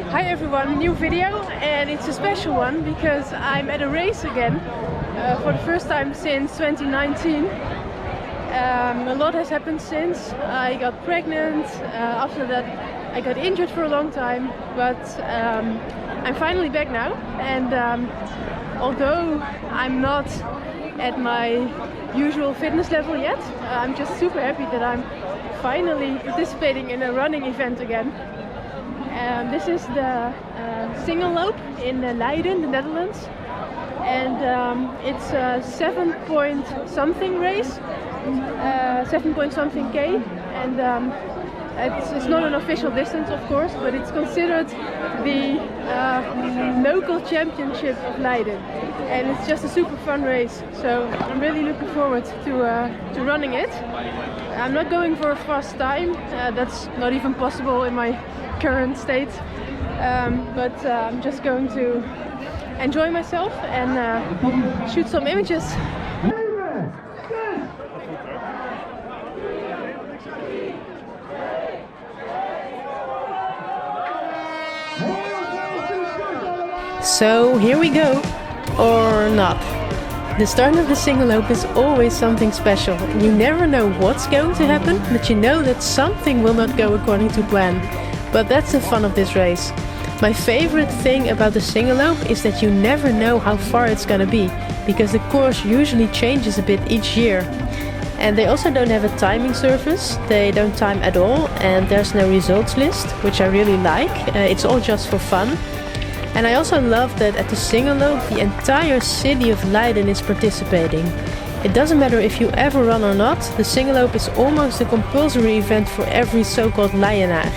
Hi everyone, new video, and it's a special one because I'm at a race again for the first time since 2019. A lot has happened since. I got pregnant, after that I got injured for a long time, but I'm finally back now, and although I'm not at my usual fitness level yet, I'm just super happy that I'm finally participating in a running event again. This is the Singelloop in Leiden, the Netherlands, and it's a 7 point something race, 7 point something K, and it's not an official distance, of course, but it's considered the local championship of Leiden, and it's just a super fun race. So I'm really looking forward to running it. I'm not going for a fast time, that's not even possible in my current state, but I'm just going to enjoy myself and shoot some images. So here we go, or not. The start of the Singelloop is always something special. You never know what's going to happen, but you know that something will not go according to plan. But that's the fun of this race. My favorite thing about the Singelloop is that you never know how far it's gonna be, because the course usually changes a bit each year. And they also don't have a timing service, they don't time at all, and there's no results list, which I really like. It's all just for fun. And I also love that at the Singelloop the entire city of Leiden is participating. It doesn't matter if you ever run or not, the Singelloop is almost a compulsory event for every so-called Leidenaar.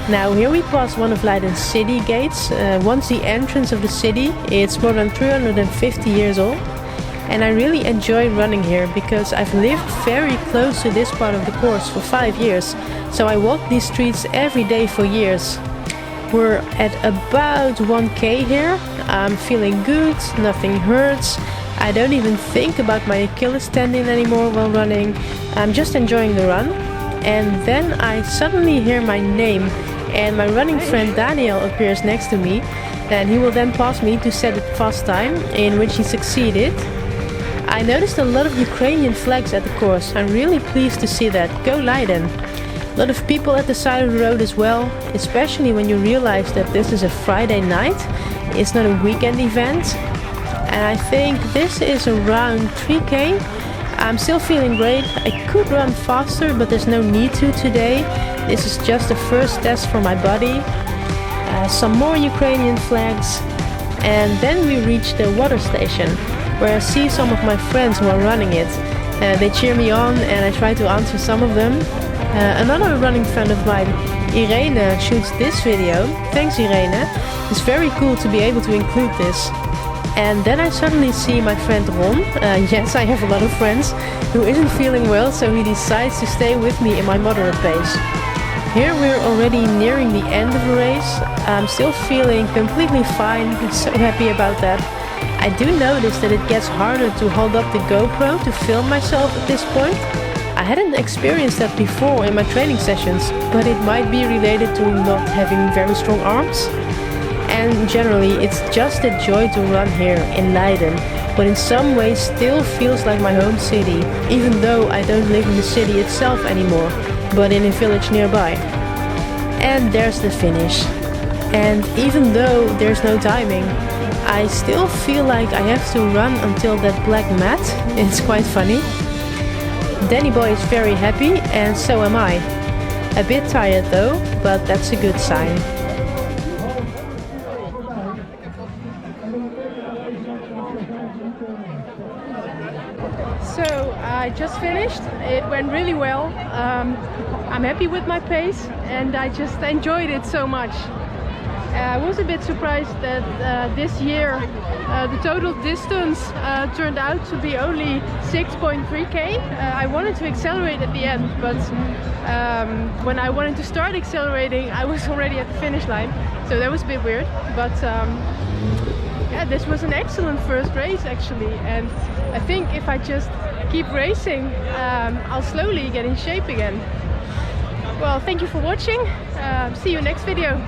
Now here we pass one of Leiden's city gates. Once the entrance of the city, it's more than 350 years old. And I really enjoy running here because I've lived very close to this part of the course for 5 years. So I walk these streets every day for years. We're at about 1K here. I'm feeling good, nothing hurts. I don't even think about my Achilles tendon anymore while running. I'm just enjoying the run. And then I suddenly hear my name, and my running friend Daniel appears next to me, and he will then pass me to set a fast time, in which he succeeded. I noticed a lot of Ukrainian flags at the course. I'm really pleased to see that. Go Leiden! A lot of people at the side of the road as well, especially when you realize that this is a Friday night. It's not a weekend event. And I think this is around 3K. I'm still feeling great. I could run faster, but there's no need to today. This is just the first test for my body. Some more Ukrainian flags. And then we reach the water station, where I see some of my friends who are running it. They cheer me on and I try to answer some of them. Another running friend of mine, Irene, shoots this video. Thanks Irene. It's very cool to be able to include this. And then I suddenly see my friend Ron, yes I have a lot of friends, who isn't feeling well, so he decides to stay with me in my moderate pace. Here we're already nearing the end of the race. I'm still feeling completely fine, I'm so happy about that. I do notice that it gets harder to hold up the GoPro to film myself at this point. I hadn't experienced that before in my training sessions, but it might be related to not having very strong arms. And generally it's just a joy to run here in Leiden, but in some ways still feels like my home city, even though I don't live in the city itself anymore, but in a village nearby. And there's the finish. And even though there's no timing, I still feel like I have to run until that black mat. It's quite funny. Danny boy is very happy, and so am I. A bit tired though, but that's a good sign. So I just finished. It went really well. I'm happy with my pace and I just enjoyed it so much. I was a bit surprised that this year the total distance turned out to be only 6.3K. I wanted to accelerate at the end, but when I wanted to start accelerating I was already at the finish line, so that was a bit weird. But yeah, this was an excellent first race actually, and I think if I just keep racing I'll slowly get in shape again. Well, thank you for watching. See you next video.